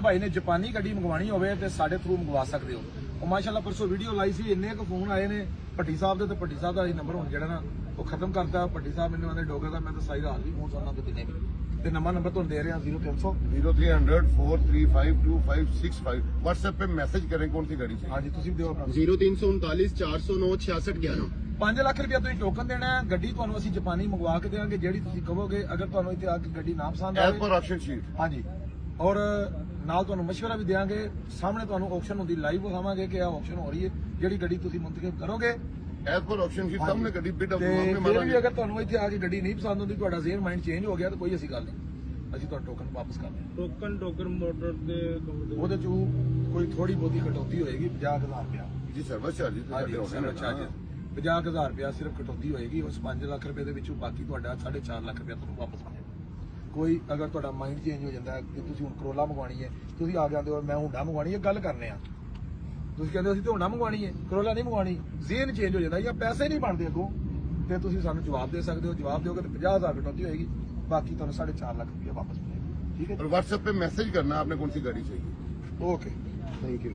भाई ने जापानी गड्डी मंगवानी होवे ते साडे थ्रू मंगवा सकते हो। और माशाअल्लाह परसों वीडियो लाई सी, इन्ने को फोन आए ने भट्टी साहब दे, ते भट्टी साहब दा नंबर हुण जेड़ा ना वो खत्म करता। भट्टी साहब मैंने आंदे डोगर दा, मैं तो सारी रात भी फोन सुनना तो दिने भी ते नंबर तुहानू दे रहे हैं 0300 0300 435 2565। व्हाट्सएप पे मैसेज करें कौन सी गाड़ी चाहिए। हाँ जी, तुसी भी दिओ अपना 0339 409 6611। 5 ਲੱਖ ਰੁਪਇਆ ਤੁਸੀਂ ਟੋਕਨ ਦੇਣਾ ਹੈ। ਗੱਡੀ ਤੁਹਾਨੂੰ ਅਸੀਂ ਜਾਪਾਨੀ ਮੰਗਵਾ ਕੇ ਦੇਵਾਂਗੇ ਜਿਹੜੀ ਤੁਸੀਂ ਕਹੋਗੇ। ਅਗਰ ਤੁਹਾਨੂੰ ਇੱਥੇ ਆ ਕੇ ਗੱਡੀ ਨਾ ਪਸੰਦ ਐਜ਼ ਆਵੇ ਪਰ ਆਪਸ਼ਨ ਸ਼ੀਟ। ਹਾਂਜੀ, ਔਰ ਨਾਲ ਤੁਹਾਨੂੰ ਮਸ਼ਵਰਾ ਵੀ ਦੇਵਾਂਗੇ। ਸਾਹਮਣੇ ਤੁਹਾਨੂੰ ਆਕਸ਼ਨ ਹੁੰਦੀ ਲਾਈਵ ਵਿਖਾਵਾਂਗੇ ਕਿ ਆਹ ਆਕਸ਼ਨ ਹੋ ਰਹੀ ਹੈ। ਜਿਹੜੀ ਗੱਡੀ ਤੁਸੀਂ ਮੁੰਤਖਬ ਕਰੋਗੇ ਐਜ਼ ਪਰ ਆਪਸ਼ਨ ਸ਼ੀਟ ਸਾਹਮਣੇ ਗੱਡੀ ਬਿਡ ਆਫ ਤੇ ਮਾਰਨੇ ਫਿਰ ਵੀ ਮਾਰਾਂਗੇ। ਅਗਰ ਤੁਹਾਨੂੰ ਇੱਥੇ ਆ ਕੇ ਗੱਡੀ ਨਹੀਂ ਪਸੰਦ ਹੁੰਦੀ, ਤੁਹਾਡਾ ਜ਼ੇਨ ਮਾਈਂਡ ਚੇਂਜ ਹੋ ਗਿਆ ਤਾਂ ਕੋਈ ਅਸੀਂ ਗੱਲ ਨਹੀਂ, ਅਸੀਂ ਤੁਹਾਡਾ ਟੋਕਨ ਵਾਪਸ ਕਰ ਦਿਆਂਗੇ। ਟੋਕਨ ਮੋਟਰ ਦੇ ਉਹਦੇ ਚ ਕੋਈ ਥੋੜੀ ਬਹੁਤੀ ਕਟੌਤੀ ਹੋਏਗੀ 50,000 ਰੁਪਇਆ। ਜੀ ਸਰਵਿਸ ਚਾਰजेस ਹਾਂਜੀ, ਸਾਡੇ ਸਰਵਿਸ ਚਾਰजेस 50,000 ਰੁਪਇਆ ਸਿਰਫ ਕਟੌਤੀ ਹੋਏਗੀ। ਉਸ 5 ਲੱਖ ਰੁਪਏ ਦੇ ਵਿੱਚੋਂ ਬਾਕੀ ਤੁਹਾਡਾ 4.5 ਲੱਖ ਰੁਪਇਆ ਤੁਹਾਨੂੰ ਵਾਪਸ ਮਿਲੇਗਾ। ਕੋਈ ਅਗਰ ਤੁਹਾਡਾ ਮਾਈਂਡ ਚੇਂਜ ਹੋ ਜਾਂਦਾ ਹੈ ਕਿ ਤੁਸੀਂ ਹੁਣ ਕਰੋਲਾ ਮੰਗਵਾਣੀ ਹੈ, ਤੁਸੀਂ ਆ ਜਾਂਦੇ ਹੋ ਮੈਂ ਹੁੰਡਾ ਮੰਗਵਾਣੀ ਹੈ, ਗੱਲ ਕਰਨੇ ਆ, ਤੁਸੀਂ ਕਹਿੰਦੇ ਅਸੀਂ ਤਾਂ ਹੁੰਡਾ ਮੰਗਵਾਣੀ ਹੈ, ਕਰੋਲਾ ਨਹੀਂ ਮੰਗਵਾਣੀ, ਜ਼ੇਨ ਚੇਂਜ ਹੋ ਜਾਂਦਾ ਜਾਂ ਪੈਸੇ ਨਹੀਂ ਬਣਦੇ ਅੱਗੋਂ, ਤੇ ਤੁਸੀਂ ਸਾਨੂੰ ਜਵਾਬ ਦੇ ਸਕਦੇ ਹੋ। ਜਵਾਬ ਦਿਓਗੇ ਤਾਂ 50,000 ਕਟੌਤੀ ਹੋਏਗੀ, ਬਾਕੀ ਤੁਹਾਨੂੰ 4.5 ਲੱਖ ਰੁਪਇਆ ਵਾਪਸ ਮਿਲੇਗਾ। ਠੀਕ ਹੈ, और व्हाट्सएप पे मैसेज करना आपने कौन सी गाड़ी चाहिए। Okay, thank you.